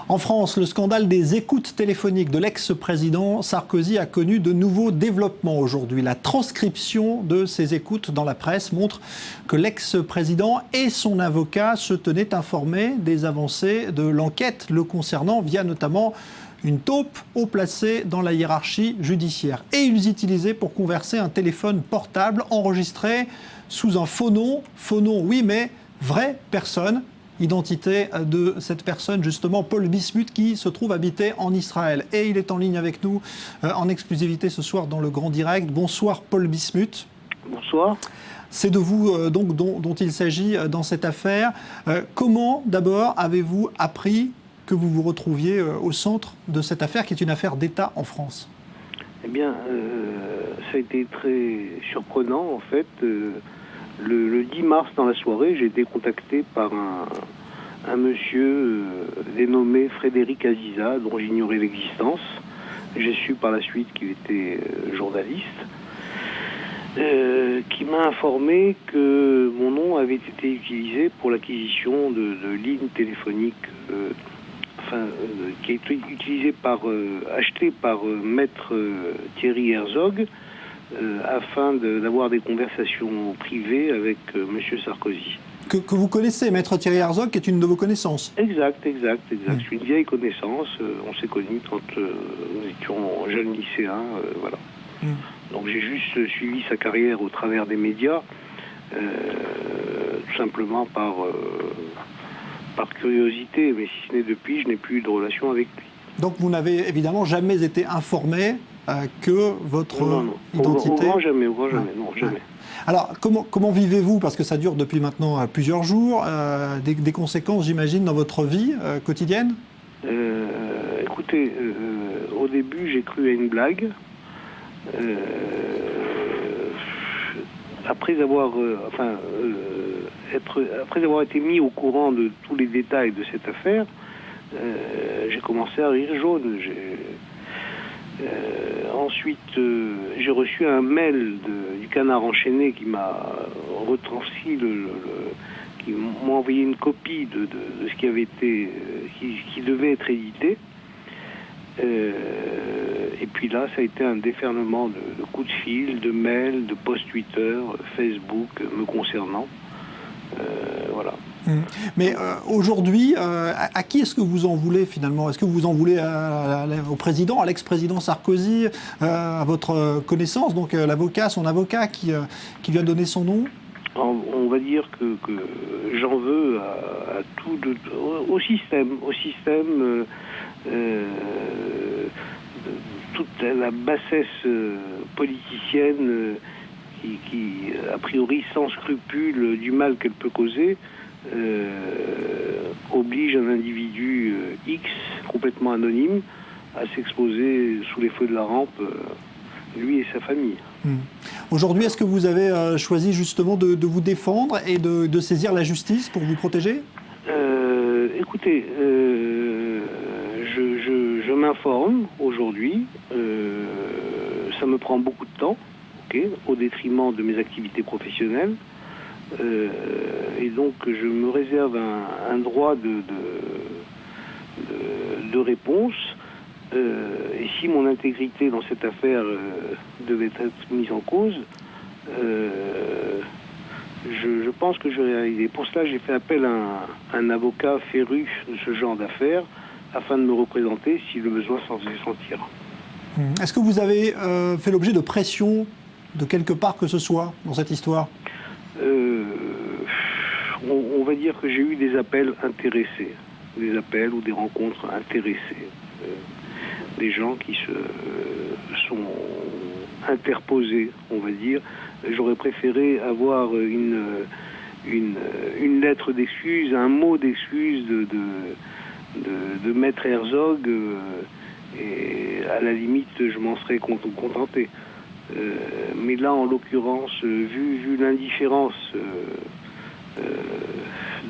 En France, le scandale des écoutes téléphoniques de l'ex-président Sarkozy a connu de nouveaux développements aujourd'hui. La transcription de ces écoutes dans la presse montre que l'ex-président et son avocat se tenaient informés des avancées de l'enquête le concernant via notamment une taupe haut placée dans la hiérarchie judiciaire. Et ils utilisaient pour converser un téléphone portable enregistré sous un faux nom oui, mais vraie personne. Identité de cette personne, justement, Paul Bismuth, qui se trouve habiter en Israël. Et il est en ligne avec nous en exclusivité ce soir dans le Grand Direct. Bonsoir Paul Bismuth. Bonsoir. C'est de vous donc, dont il s'agit dans cette affaire. Comment, d'abord, avez-vous appris que vous vous retrouviez au centre de cette affaire, qui est une affaire d'État en France? Eh bien, ça a été très surprenant, en fait. Le 10 mars, dans la soirée, j'ai été contacté par un monsieur dénommé Frédéric Aziza, dont j'ignorais l'existence. J'ai su par la suite qu'il était journaliste, qui m'a informé que mon nom avait été utilisé pour l'acquisition de lignes téléphoniques, qui a été utilisé acheté par maître Thierry Herzog, afin d'avoir des conversations privées avec M. Sarkozy. Que vous connaissez, maître Thierry Herzog, qui est une de vos connaissances. Exact. C'est une vieille connaissance. On s'est connus quand nous étions jeunes lycéens. Voilà. Donc j'ai juste suivi sa carrière au travers des médias, tout simplement par curiosité. Mais si ce n'est depuis, je n'ai plus eu de relation avec lui. Donc vous n'avez évidemment jamais été informé que votre identité... Au grand jamais, non, jamais. Alors, comment vivez-vous, parce que ça dure depuis maintenant plusieurs jours, des conséquences, j'imagine, dans votre vie quotidienne? Écoutez, au début, j'ai cru à une blague. Après avoir été mis au courant de tous les détails de cette affaire, j'ai commencé à rire jaune. Ensuite, j'ai reçu un mail du Canard enchaîné qui m'a retranscrit, qui m'a envoyé une copie de ce qui avait été, qui devait être édité. Et puis là, ça a été un déferlement de coups de fil, de mails, de posts Twitter, Facebook me concernant. Voilà. Mais aujourd'hui, à qui est-ce que vous en voulez finalement? Est-ce que vous en voulez au président, à l'ex-président Sarkozy, à votre connaissance, donc l'avocat, son avocat qui lui a donné son nom? On va dire que j'en veux à tout, au système, toute la bassesse politicienne qui, a priori, sans scrupule du mal qu'elle peut causer, oblige un individu X, complètement anonyme, à s'exposer sous les feux de la rampe, lui et sa famille. Aujourd'hui, est-ce que vous avez choisi justement de vous défendre et de saisir la justice pour vous protéger? Écoutez, je m'informe aujourd'hui. Ça me prend beaucoup de temps, au détriment de mes activités professionnelles. Et donc je me réserve un droit de réponse. Et si mon intégrité dans cette affaire devait être mise en cause, je pense que je vais réaliser. Pour cela, j'ai fait appel à un avocat féru de ce genre d'affaires afin de me représenter si le besoin s'en faisait sentir. Est-ce que vous avez fait l'objet de pression de quelque part que ce soit dans cette histoire? On va dire que j'ai eu des appels intéressés, des appels ou des rencontres intéressées, des gens qui se sont interposés, on va dire. J'aurais préféré avoir une lettre d'excuse, un mot d'excuse de maître Herzog, et à la limite je m'en serais contenté. Mais là, en l'occurrence, vu l'indifférence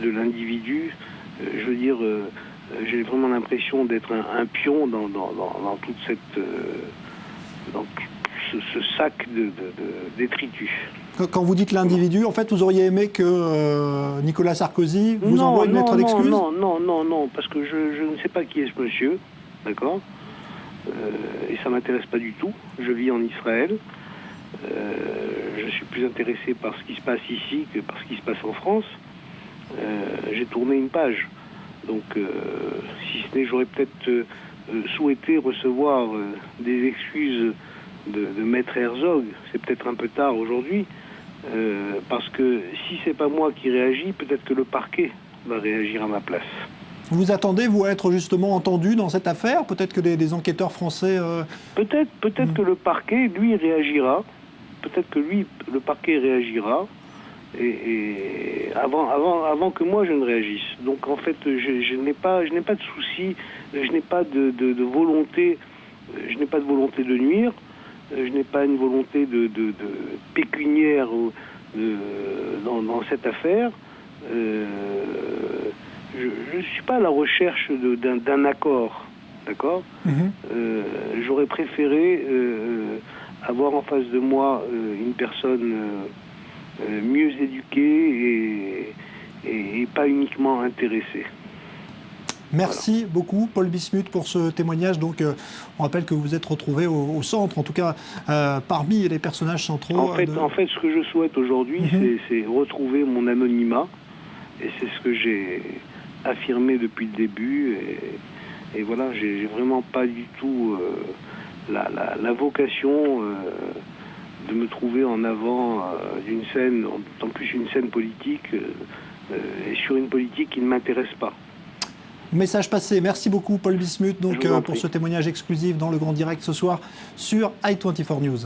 de l'individu, je veux dire, j'ai vraiment l'impression d'être un pion dans toute cette, dans ce sac de détritus. Quand vous dites l'individu, en fait, vous auriez aimé que Nicolas Sarkozy vous envoie une lettre d'excuse? Non, parce que je ne sais pas qui est ce monsieur, d'accord, et ça m'intéresse pas du tout. Je vis en Israël. Je suis plus intéressé par ce qui se passe ici que par ce qui se passe en France. J'ai tourné une page. Donc, si ce n'est, j'aurais peut-être souhaité recevoir des excuses de Maître Herzog. C'est peut-être un peu tard aujourd'hui. Parce que si c'est pas moi qui réagis, peut-être que le parquet va réagir à ma place. Vous attendez, vous, à être justement entendu dans cette affaire? Peut-être que des enquêteurs français... Peut-être que le parquet, lui, réagira. Peut-être que lui, le parquet réagira. Et avant que moi, je ne réagisse. Donc, en fait, je n'ai pas de souci, je n'ai pas de volonté, je n'ai pas de volonté de nuire. Je n'ai pas une volonté de pécuniaire dans cette affaire. Je ne suis pas à la recherche d'un accord, d'accord. J'aurais préféré avoir en face de moi une personne mieux éduquée et pas uniquement intéressée. Merci beaucoup, Paul Bismuth, pour ce témoignage. Donc, on rappelle que vous vous êtes retrouvé au centre, en tout cas parmi les personnages centraux. En fait, ce que je souhaite aujourd'hui, c'est retrouver mon anonymat. Et c'est ce que j'ai affirmé depuis le début. Et voilà, j'ai vraiment pas du tout la vocation de me trouver en avant d'une scène, en plus une scène politique, et sur une politique qui ne m'intéresse pas. Message passé. Merci beaucoup, Paul Bismuth, pour ce témoignage exclusif dans le Grand Direct ce soir sur i24 News.